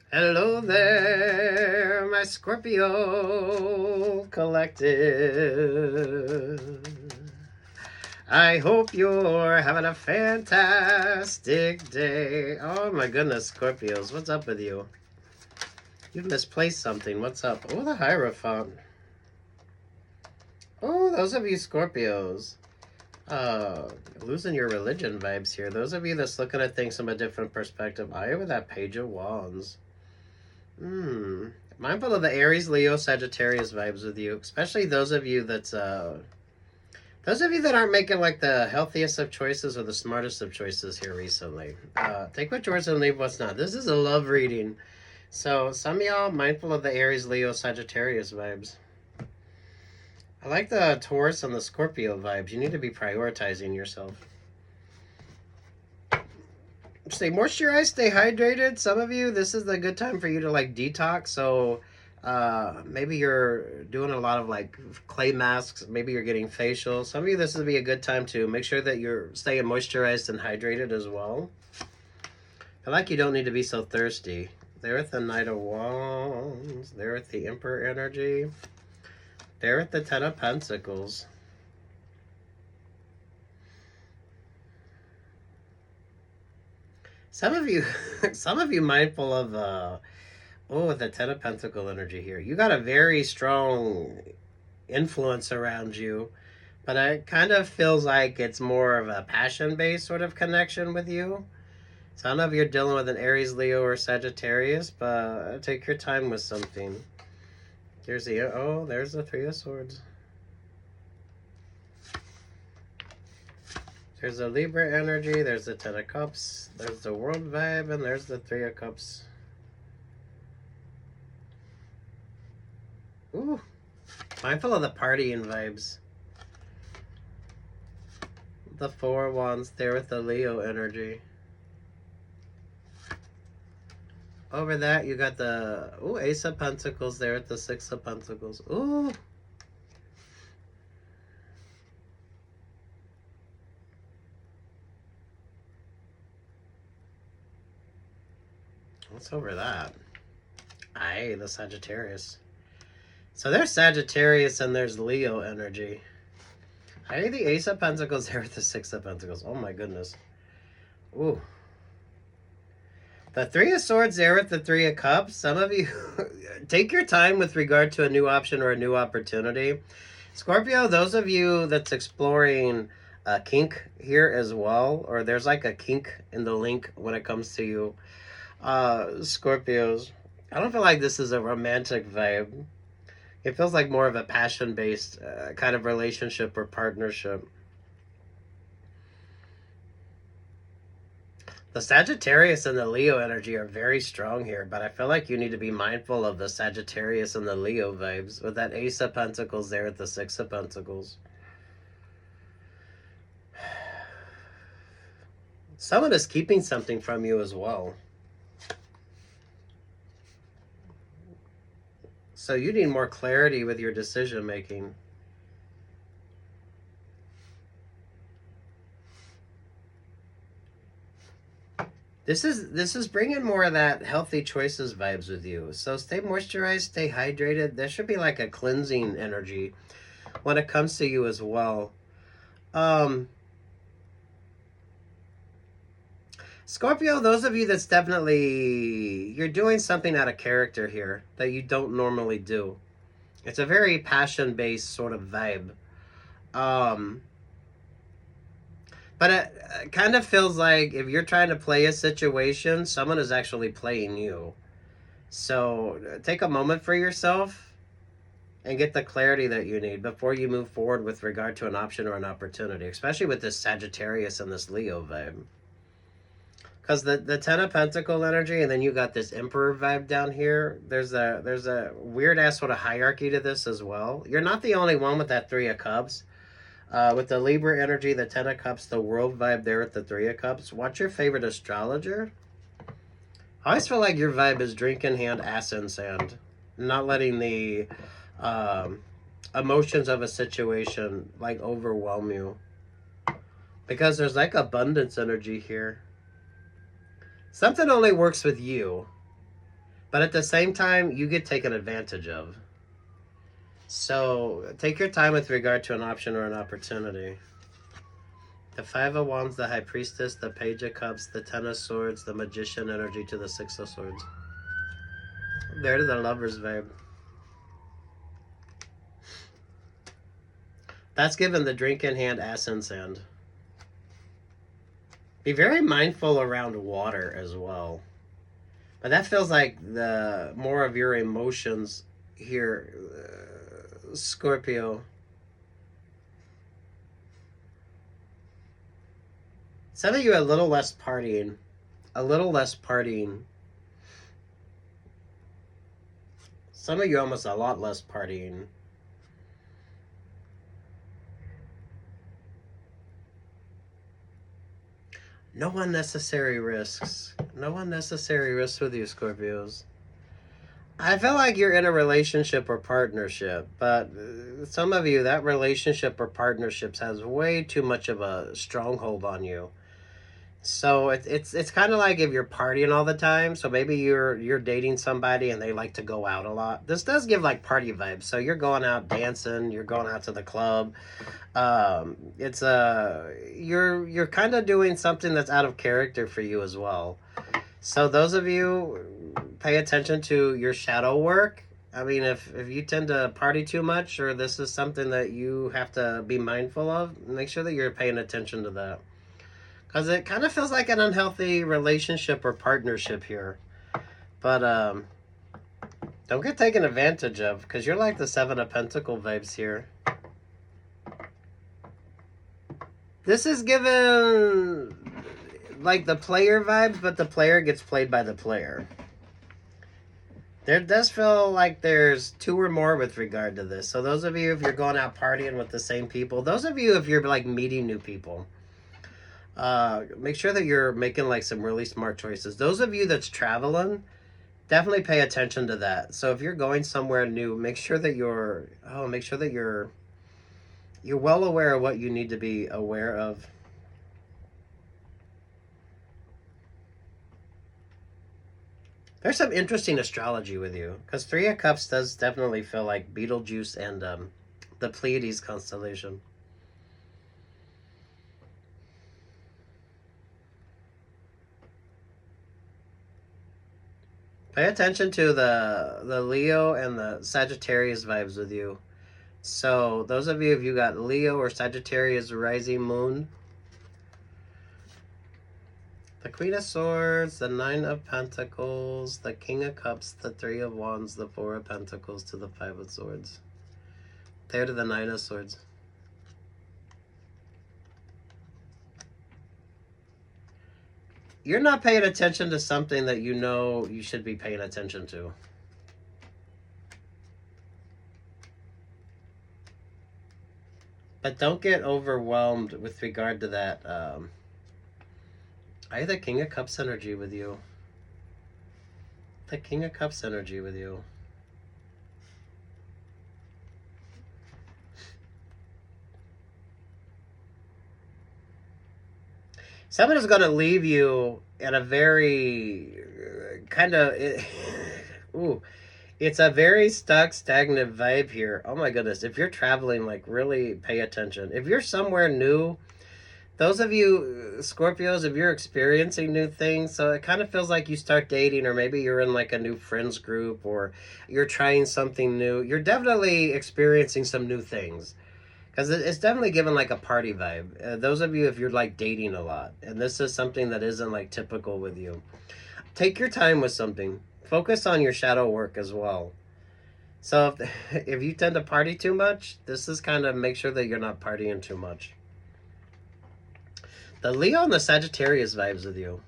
Hello there, my Scorpio collective. I hope you're having a fantastic day. Oh my goodness, Scorpios, what's up with you? You've misplaced something. What's up? Oh, the Hierophant. Oh, those of you Scorpios. Losing your religion vibes here. Those of you that's looking at things from a different perspective. I with that Page of Wands. Mindful of the Aries, Leo, Sagittarius vibes with you, especially those of you that aren't making like the healthiest of choices or the smartest of choices here recently. Take what's yours and leave what's not. This is a love reading, so some of y'all mindful of the Aries, Leo, Sagittarius vibes. I like the Taurus and the Scorpio vibes. You need to be prioritizing yourself. Stay moisturized, stay hydrated. Some of you, this is a good time for you to like detox. So maybe you're doing a lot of like clay masks. Maybe you're getting facials. Some of you, this would be a good time to make sure that you're staying moisturized and hydrated as well. I feel like you don't need to be so thirsty. There at the Knight of Wands. There at the Emperor energy. There at the Ten of Pentacles. Some of you mindful of, the Ten of Pentacle energy here. You got a very strong influence around you, but it kind of feels like it's more of a passion-based sort of connection with you. So I don't know if you're dealing with an Aries, Leo, or Sagittarius, but take your time with something. There's the Three of Swords. There's the Libra energy, there's the Ten of Cups, there's the World vibe, and there's the Three of Cups. Ooh, mindful of the partying vibes. The Four of Wands there with the Leo energy. Over that, you got the Ace of Pentacles there with the Six of Pentacles. Ooh. What's over that? The Sagittarius. So there's Sagittarius and there's Leo energy. The Ace of Pentacles there with the Six of Pentacles. Oh my goodness. Ooh. The Three of Swords there with the Three of Cups. Some of you, take your time with regard to a new option or a new opportunity. Scorpio, those of you that's exploring kink here as well, or there's like a kink in the link when it comes to you, Scorpios, I don't feel like this is a romantic vibe. It feels like more of a passion-based kind of relationship or partnership. The Sagittarius and the Leo energy are very strong here, but I feel like you need to be mindful of the Sagittarius and the Leo vibes with that Ace of Pentacles there at the Six of Pentacles. Someone is keeping something from you as well. So you need more clarity with your decision making. This is bringing more of that healthy choices vibes with you. So stay moisturized, stay hydrated. There should be like a cleansing energy when it comes to you as well. Scorpio, those of you that's definitely, you're doing something out of character here that you don't normally do. It's a very passion-based sort of vibe. But it kind of feels like if you're trying to play a situation, someone is actually playing you. So take a moment for yourself and get the clarity that you need before you move forward with regard to an option or an opportunity, especially with this Sagittarius and this Leo vibe. Because the Ten of Pentacle energy, and then you got this Emperor vibe down here. There's a weird ass sort of hierarchy to this as well. You're not the only one with that Three of Cups. With the Libra energy, the Ten of Cups, the World vibe there with the Three of Cups. What's your favorite astrologer? I always feel like your vibe is drink in hand, ass in sand. Not letting the emotions of a situation like overwhelm you. Because there's like abundance energy here. Something only works with you. But at the same time, you get taken advantage of. So take your time with regard to an option or an opportunity. The Five of Wands, the High Priestess, the Page of Cups, the Ten of Swords, the Magician energy to the Six of Swords. There to the Lover's vibe. That's given the drink in hand, ass in sand. Be very mindful around water as well. But that feels like the more of your emotions here, Scorpio. Some of you a little less partying. A little less partying. Some of you almost a lot less partying. No unnecessary risks. No unnecessary risks with you, Scorpios. I feel like you're in a relationship or partnership, but some of you, that relationship or partnerships has way too much of a stronghold on you. So it's kind of like if you're partying all the time. So maybe you're dating somebody and they like to go out a lot. This does give like party vibes. So you're going out dancing, you're going out to the club. It's you're kind of doing something that's out of character for you as well. So those of you, pay attention to your shadow work. I mean, if you tend to party too much, or this is something that you have to be mindful of, make sure that you're paying attention to that. Because it kind of feels like an unhealthy relationship or partnership here. But don't get taken advantage of, because you're like the Seven of Pentacles vibes here. This is given like the player vibes, but the player gets played by the player. There does feel like there's two or more with regard to this. So those of you, if you're going out partying with the same people, those of you, if you're like meeting new people, make sure that you're making like some really smart choices. Those of you that's traveling, definitely pay attention to that. So if you're going somewhere new, make sure that you're well aware of what you need to be aware of. There's some interesting astrology with you, because Three of Cups does definitely feel like Betelgeuse and the Pleiades constellation. Pay attention to the Leo and the Sagittarius vibes with you. So those of you, if you got Leo or Sagittarius rising moon, the Queen of Swords, the Nine of Pentacles, the King of Cups, the Three of Wands, the Four of Pentacles to the Five of Swords. There to the Nine of Swords. You're not paying attention to something that you know you should be paying attention to. But don't get overwhelmed with regard to that. I have the King of Cups energy with you. The King of Cups energy with you. Someone is going to leave you in a very kind of... ooh. It's a very stuck, stagnant vibe here. Oh my goodness. If you're traveling, like, really pay attention. If you're somewhere new, those of you Scorpios, if you're experiencing new things, so it kind of feels like you start dating, or maybe you're in like a new friends group, or you're trying something new. You're definitely experiencing some new things. Because it's definitely given like a party vibe. Those of you, if you're like dating a lot, and this is something that isn't like typical with you, take your time with something. Focus on your shadow work as well. So if you tend to party too much, this is kind of make sure that you're not partying too much. The Leo and the Sagittarius vibes with you.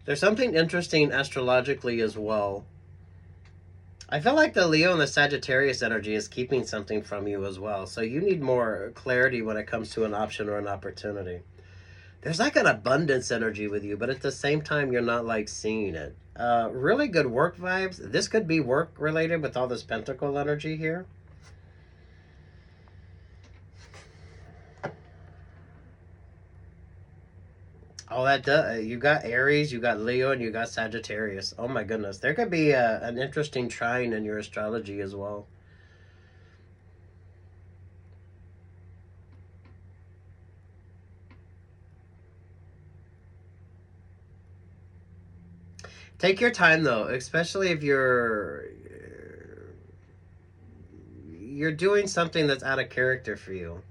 There's something interesting astrologically as well. I feel like the Leo and the Sagittarius energy is keeping something from you as well. So you need more clarity when it comes to an option or an opportunity. There's like an abundance energy with you, but at the same time, you're not like seeing it. Really good work vibes. This could be work related with all this pentacle energy here. Oh, that does. You got Aries, you got Leo, and you got Sagittarius. Oh my goodness. There could be an interesting trine in your astrology as well. Take your time though, especially if you're doing something that's out of character for you.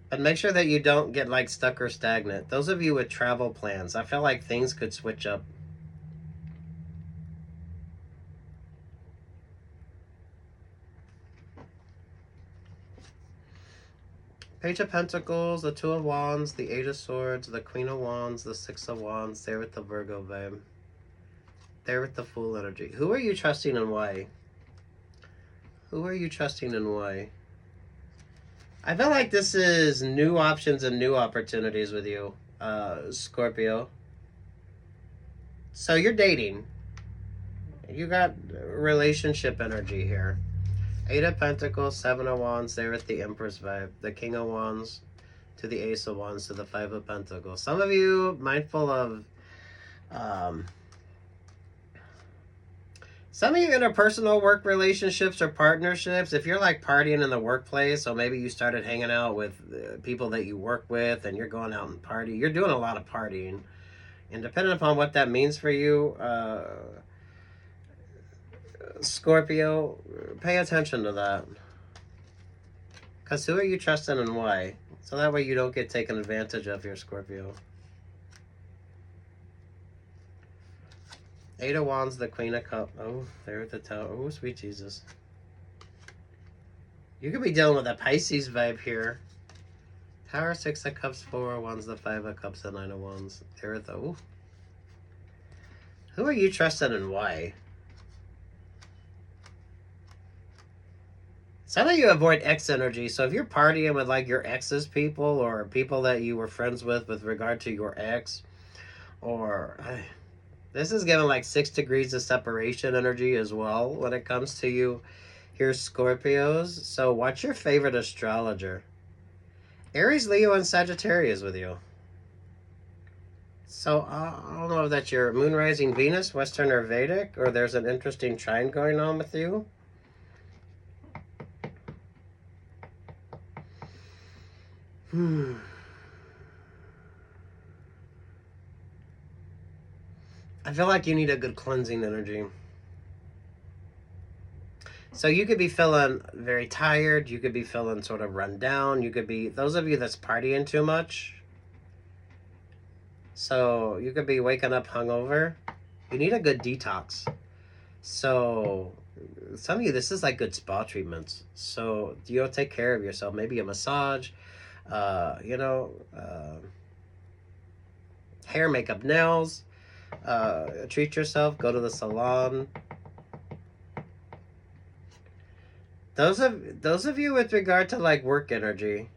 But make sure that you don't get like stuck or stagnant. Those of you with travel plans, I feel like things could switch up. Page of Pentacles, the Two of Wands, the Eight of Swords, the Queen of Wands, the Six of Wands. There with the Virgo vibe. There with the Fool energy. Who are you trusting and why? Who are you trusting and why? I feel like this is new options and new opportunities with you, Scorpio. So you're dating. You got relationship energy here. Eight of Pentacles, Seven of Wands, there with the Empress vibe. The King of Wands to the Ace of Wands to the Five of Pentacles. Some of you mindful of some of you interpersonal work relationships or partnerships. If you're like partying in the workplace, so maybe you started hanging out with people that you work with and you're going out and party. You're doing a lot of partying. And depending upon what that means for you, Scorpio, pay attention to that. Because who are you trusting and why? So that way you don't get taken advantage of here, Scorpio. Eight of Wands, the Queen of Cups. Oh, there at the Tower. Oh, sweet Jesus. You could be dealing with a Pisces vibe here. Tower, Six of Cups, Four of Wands, the Five of Cups, the Nine of Wands. There at the... Ooh. Who are you trusting and why? Some of you avoid ex energy. So if you're partying with like your ex's people or people that you were friends with regard to your ex, or this is giving like 6 degrees of separation energy as well when it comes to you here, Scorpios. So what's your favorite astrologer? Aries, Leo, and Sagittarius with you. So I don't know if that's your moon rising Venus, Western or Vedic, or there's an interesting trine going on with you. I feel like you need a good cleansing energy. So you could be feeling very tired. You could be feeling sort of run down. You could be, those of you that's partying too much. So you could be waking up hungover. You need a good detox. So some of you, this is like good spa treatments. So you'll take care of yourself. Maybe a massage, hair, makeup, nails. Treat yourself. Go to the salon. Those of you with regard to like work energy.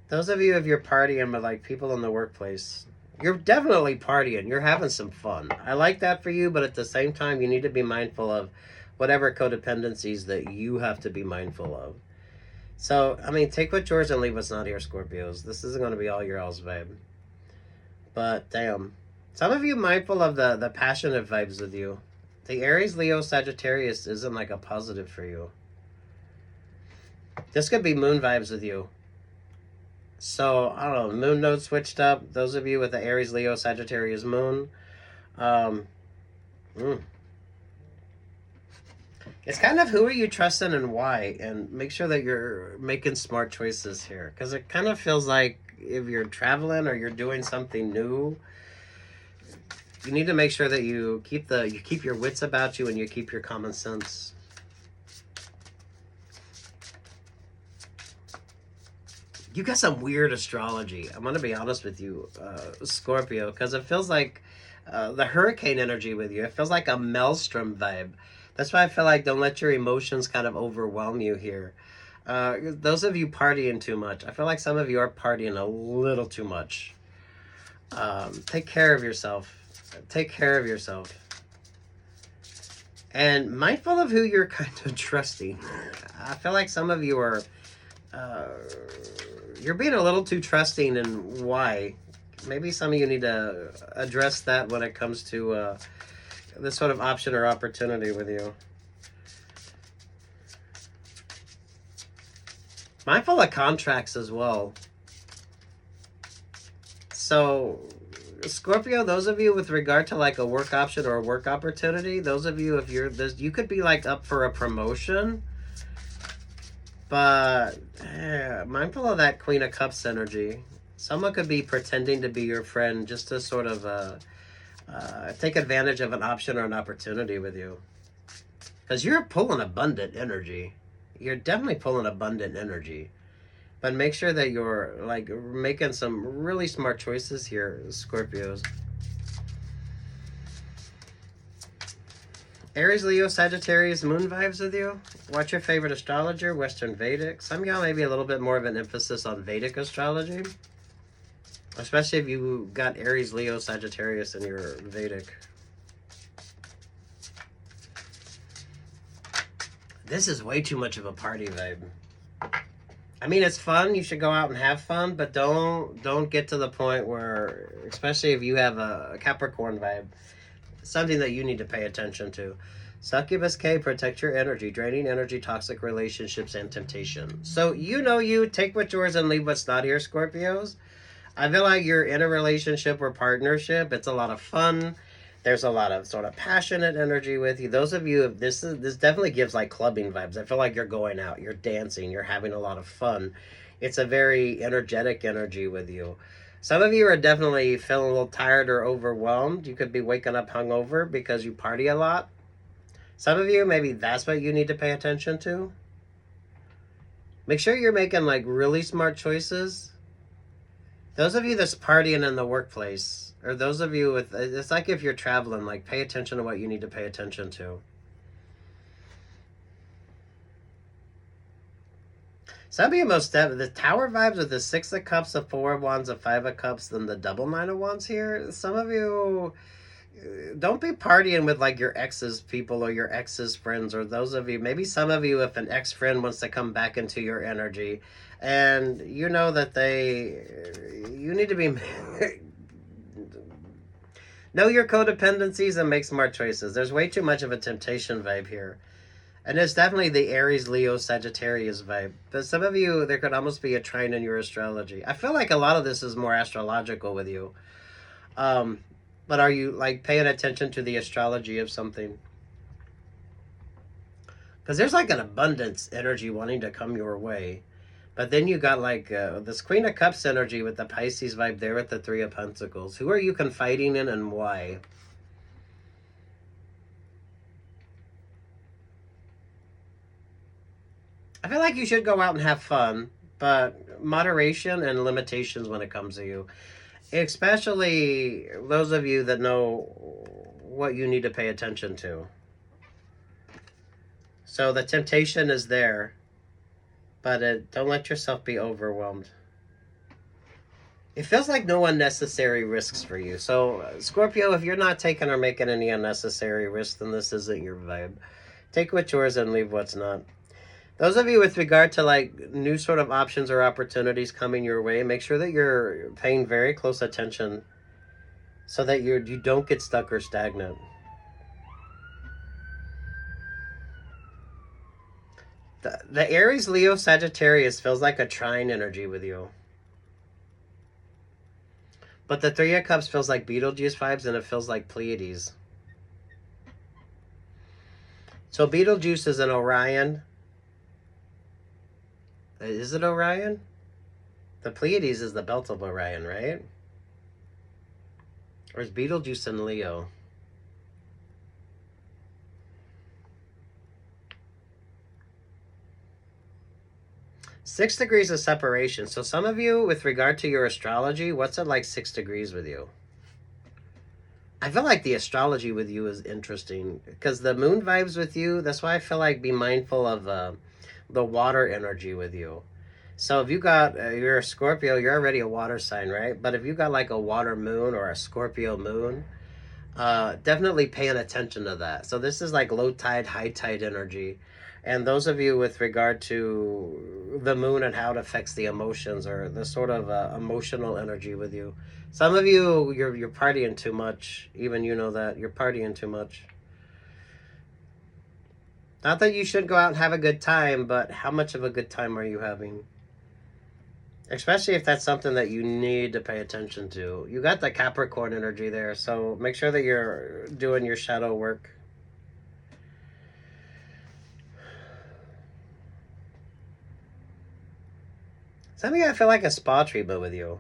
Those of you if you're partying with like people in the workplace, you're definitely partying. You're having some fun. I like that for you, but at the same time, you need to be mindful of whatever codependencies that you have to be mindful of. So, I mean, take what's yours and leave what's not here, Scorpios. This isn't going to be all your all's vibe. But, damn. Some of you mindful of the passionate vibes with you. The Aries, Leo, Sagittarius isn't like a positive for you. This could be moon vibes with you. So, I don't know, moon node switched up. Those of you with the Aries, Leo, Sagittarius moon. It's kind of who are you trusting and why. And make sure that you're making smart choices here. Because it kind of feels like if you're traveling or you're doing something new, you need to make sure that you keep your wits about you and you keep your common sense. You got some weird astrology. I'm going to be honest with you, Scorpio, because it feels like the hurricane energy with you. It feels like a maelstrom vibe. That's why I feel like don't let your emotions kind of overwhelm you here. Those of you partying too much, I feel like some of you are partying a little too much. Take care of yourself. Take care of yourself. And mindful of who you're kind of trusting. I feel like some of you are you're being a little too trusting, and why? Maybe some of you need to address that when it comes to this sort of option or opportunity with you. Mindful of contracts as well. So, Scorpio, those of you with regard to like a work option or a work opportunity, those of you, if you're this, you could be like up for a promotion, but mindful of that Queen of Cups energy. Someone could be pretending to be your friend just to sort of take advantage of an option or an opportunity with you. Because you're pulling abundant energy. You're definitely pulling abundant energy. But make sure that you're like making some really smart choices here, Scorpios. Aries, Leo, Sagittarius, moon vibes with you. What's your favorite astrologer? Western Vedic. Some of y'all may be a little bit more of an emphasis on Vedic astrology. Especially if you got Aries, Leo, Sagittarius in your Vedic. This is way too much of a party vibe. I mean, it's fun. You should go out and have fun, but don't get to the point where, especially if you have a Capricorn vibe, something that you need to pay attention to. Succubus K, protect your energy, draining energy, toxic relationships, and temptation. So you take what's yours and leave what's not here, Scorpios. I feel like you're in a relationship or partnership. It's a lot of fun. There's a lot of sort of passionate energy with you. Those of you, this definitely gives like clubbing vibes. I feel like you're going out, you're dancing, you're having a lot of fun. It's a very energetic energy with you. Some of you are definitely feeling a little tired or overwhelmed. You could be waking up hungover because you party a lot. Some of you, maybe that's what you need to pay attention to. Make sure you're making like really smart choices. Those of you that's partying in the workplace, or those of you with, it's like if you're traveling, like pay attention to what you need to pay attention to. Some of you the Tower vibes with the Six of Cups, the Four of Wands, the Five of Cups, then the double Nine of Wands here. Some of you, don't be partying with like your ex's people or your ex's friends, or those of you, maybe some of you, if an ex-friend wants to come back into your energy, and you know that you need to be, know your codependencies and make smart choices. There's way too much of a temptation vibe here. And it's definitely the Aries, Leo, Sagittarius vibe. But some of you, there could almost be a trine in your astrology. I feel like a lot of this is more astrological with you. But are you like paying attention to the astrology of something? Because there's like an abundance energy wanting to come your way. But then you got like this Queen of Cups energy with the Pisces vibe there with the Three of Pentacles. Who are you confiding in and why? I feel like you should go out and have fun, but moderation and limitations when it comes to you. Especially those of you that know what you need to pay attention to. So the temptation is there, but don't let yourself be overwhelmed. It feels like no unnecessary risks for you. So Scorpio, if you're not taking or making any unnecessary risks, then this isn't your vibe. Take what's yours and leave what's not. Those of you with regard to like new sort of options or opportunities coming your way, make sure that you're paying very close attention so that you don't get stuck or stagnant. The Aries, Leo, Sagittarius feels like a trine energy with you. But the Three of Cups feels like Betelgeuse vibes, and it feels like Pleiades. So Betelgeuse is an Orion. Is it Orion? The Pleiades is the belt of Orion, right? Or is Betelgeuse in Leo? Six degrees of separation. So some of you, with regard to your astrology, what's it like 6 degrees with you? I feel like the astrology with you is interesting because the moon vibes with you. That's why I feel like be mindful of the water energy with you. So if you got, you're a Scorpio, you're already a water sign, right? But if you got like a water moon or a Scorpio moon, definitely paying attention to that. So this is like low tide, high tide energy. And those of you with regard to the moon and how it affects the emotions, or the sort of emotional energy with you. Some of you, you're partying too much. Even you know that you're partying too much. Not that you should go out and have a good time, but how much of a good time are you having? Especially if that's something that you need to pay attention to. You got the Capricorn energy there, so make sure that you're doing your shadow work. Some of you, I feel like a spa treatment with you.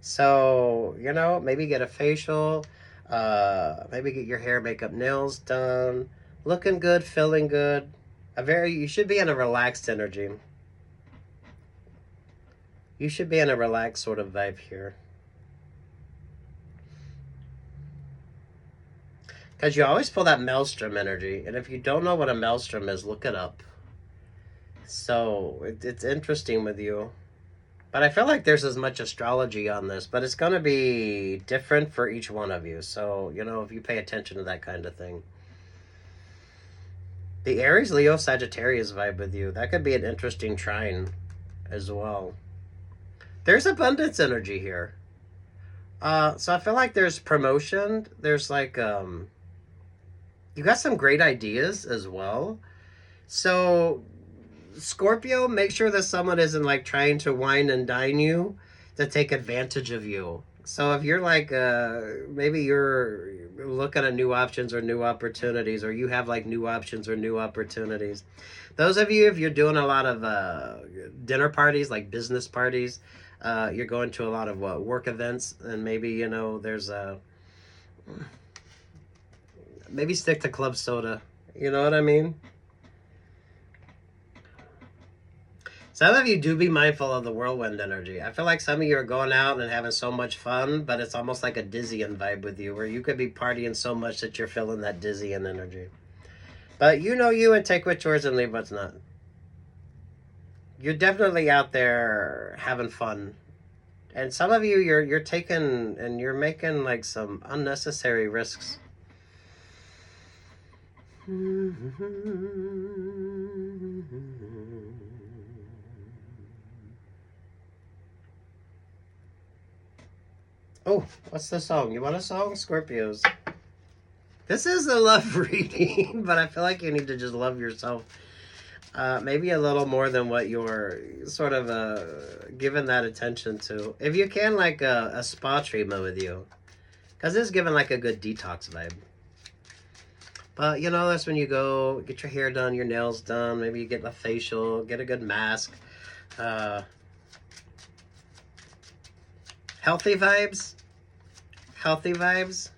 So, you know, maybe get a facial, maybe get your hair, makeup, nails done, looking good, feeling good. You should be in a relaxed energy. You should be in a relaxed sort of vibe here. Because you always pull that maelstrom energy. And if you don't know what a maelstrom is, look it up. So it's interesting with you. But I feel like there's as much astrology on this, but it's going to be different for each one of you. So, you know, if you pay attention to that kind of thing. The Aries, Leo, Sagittarius vibe with you. That could be an interesting trine as well. There's abundance energy here. So I feel like there's promotion. There's like, you got some great ideas as well. So Scorpio, make sure that someone isn't like trying to wine and dine you to take advantage of you. So if you're like, maybe you're looking at new options or new opportunities, or you have like new options or new opportunities. Those of you, if you're doing a lot of dinner parties, like business parties, you're going to a lot of work events, and maybe, you know, there's maybe stick to club soda. You know what I mean? Some of you do be mindful of the whirlwind energy. I feel like some of you are going out and having so much fun, but it's almost like a dizzying vibe with you, where you could be partying so much that you're feeling that dizzying energy. But you know you, and take what's yours and leave what's not. You're definitely out there having fun. And some of you, you're taking and you're making like some unnecessary risks. Oh, what's the song? You want a song? Scorpios. This is a love reading, but I feel like you need to just love yourself. Maybe a little more than what you're sort of giving that attention to. If you can, like a spa treatment with you. Because this is giving like a good detox vibe. But, you know, that's when you go get your hair done, your nails done. Maybe you get a facial, get a good mask. Healthy vibes. Healthy vibes.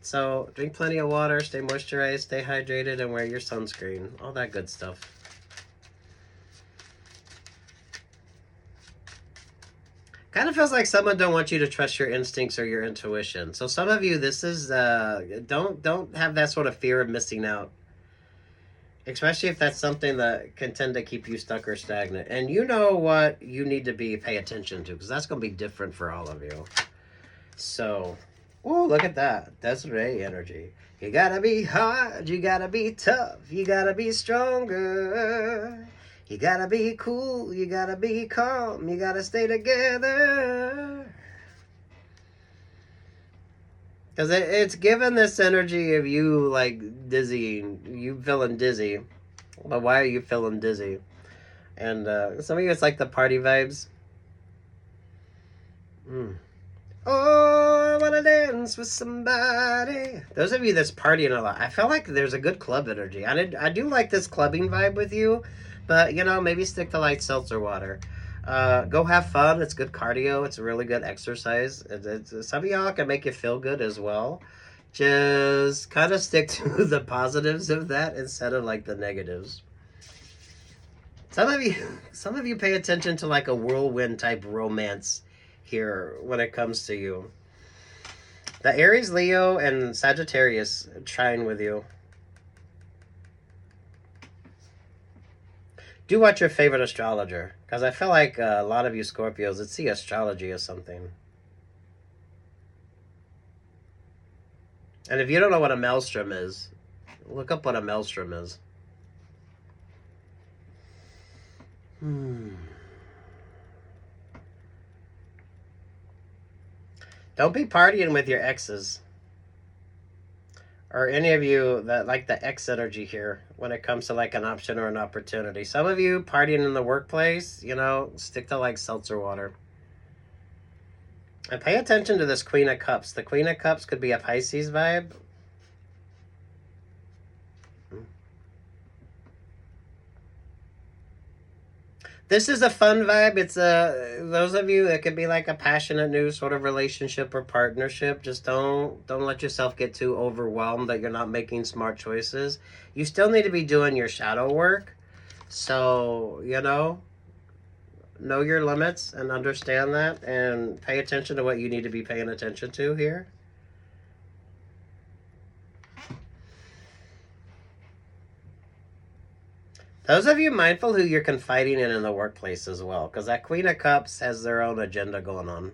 So drink plenty of water, stay moisturized, stay hydrated, and wear your sunscreen. All that good stuff. Kind of feels like someone don't want you to trust your instincts or your intuition. So some of you, this is don't have that sort of fear of missing out. Especially if that's something that can tend to keep you stuck or stagnant. And you know what you need to pay attention to, because that's going to be different for all of you. So, oh, look at that. Desiree energy. You gotta be hard, you gotta be tough, you gotta be stronger. You gotta be cool, you gotta be calm, you gotta stay together. Because it's given this energy of you like dizzying, you feeling dizzy. But why are you feeling dizzy? And some of you, it's like the party vibes. Oh, I wanna dance with somebody. Those of you that's partying a lot, I feel like there's a good club energy. I do like this clubbing vibe with you, but you know, maybe stick to light seltzer water. Go have fun. It's good cardio. It's really good exercise. Some of y'all can make you feel good as well. Just kind of stick to the positives of that instead of like the negatives. Some of you pay attention to like a whirlwind type romance here when it comes to you. The Aries, Leo, and Sagittarius trine with you. Do watch your favorite astrologer, because I feel like a lot of you Scorpios that see astrology as something. And if you don't know what a maelstrom is, Look up what a maelstrom is. Don't be partying with your exes. Or any of you that like the X energy here when it comes to like an option or an opportunity. Some of you partying in the workplace, you know, stick to like seltzer water. And pay attention to this Queen of Cups. The Queen of Cups could be a Pisces vibe. This is a fun vibe. It's those of you, it could be like a passionate new sort of relationship or partnership. Just don't let yourself get too overwhelmed that you're not making smart choices. You still need to be doing your shadow work. So, you know your limits and understand that and pay attention to what you need to be paying attention to here. Those of you mindful who you're confiding in the workplace as well, because that Queen of Cups has their own agenda going on.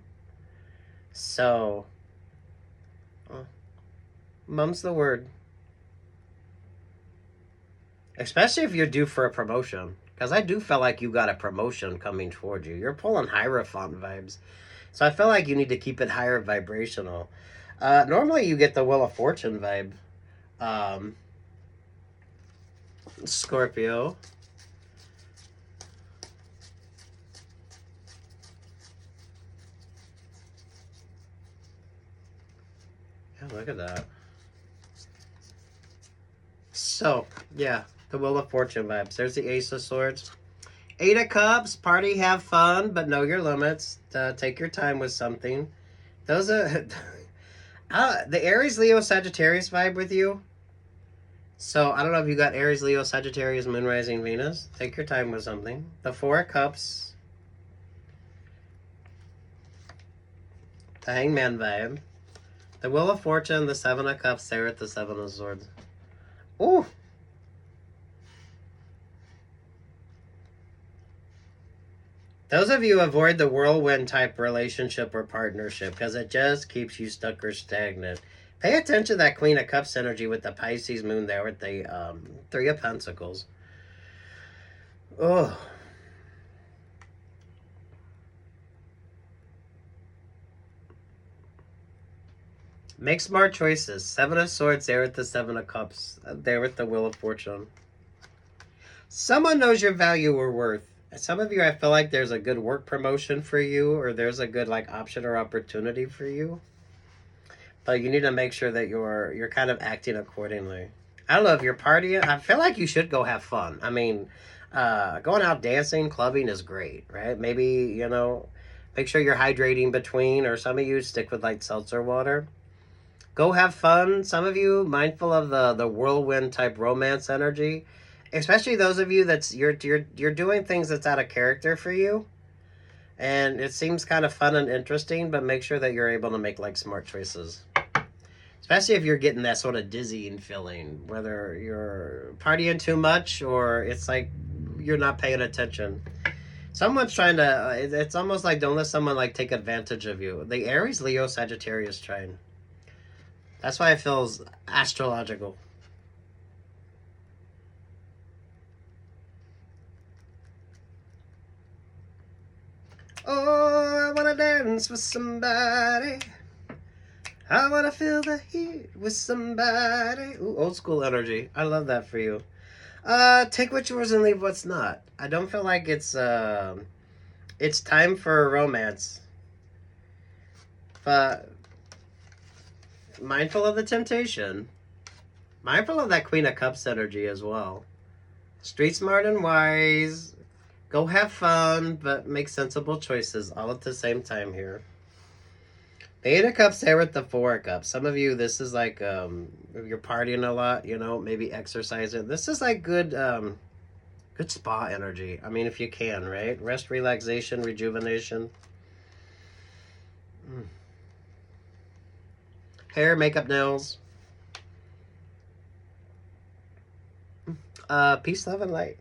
So, mum's the word. Especially if you're due for a promotion, because I do feel like you got a promotion coming toward you. You're pulling Hierophant vibes. So I feel like you need to keep it higher vibrational. Normally you get the Wheel of Fortune vibe. Scorpio. Yeah, look at that. So, yeah, the Wheel of Fortune vibes. There's the Ace of Swords. 8 of Cups, party, have fun, but know your limits. Take your time with something. Those are... the Aries, Leo, Sagittarius vibe with you. So, I don't know if you got Aries, Leo, Sagittarius, Moon, Rising, Venus. Take your time with something. The 4 of Cups. The Hangman vibe. The Wheel of Fortune, the 7 of Cups, there at the 7 of Swords. Ooh! Those of you avoid the whirlwind type relationship or partnership because it just keeps you stuck or stagnant. Pay attention to that Queen of Cups energy with the Pisces moon there with the 3 of Pentacles. Oh. Make smart choices. 7 of Swords there with the 7 of Cups. There with the Wheel of Fortune. Someone knows your value or worth. Some of you, I feel like there's a good work promotion for you or there's a good like option or opportunity for you. But you need to make sure that you're kind of acting accordingly. I don't know if you're partying. I feel like you should go have fun. I mean, going out dancing, clubbing is great, right? Maybe, you know, make sure you're hydrating between, or some of you stick with like seltzer water. Go have fun. Some of you mindful of the whirlwind type romance energy, especially those of you that's you're doing things that's out of character for you, and it seems kind of fun and interesting. But make sure that you're able to make like smart choices, especially if you're getting that sort of dizzying feeling, whether you're partying too much or it's like you're not paying attention. Someone's trying to. It's almost like don't let someone like take advantage of you. The Aries, Leo, Sagittarius trine. That's why it feels astrological. Oh, I wanna dance with somebody. I wanna feel the heat with somebody. Ooh, old school energy. I love that for you. Take what's yours and leave what's not. I don't feel like it's time for romance. But mindful of the temptation. Mindful of that Queen of Cups energy as well. Street smart and wise. Go have fun, but make sensible choices all at the same time here. The 8 of Cups there with the 4 of Cups. Some of you, this is like, if you're partying a lot, you know, maybe exercising. This is like good spa energy. I mean, if you can, right? Rest, relaxation, rejuvenation. Hair, makeup, nails. Peace, love, and light.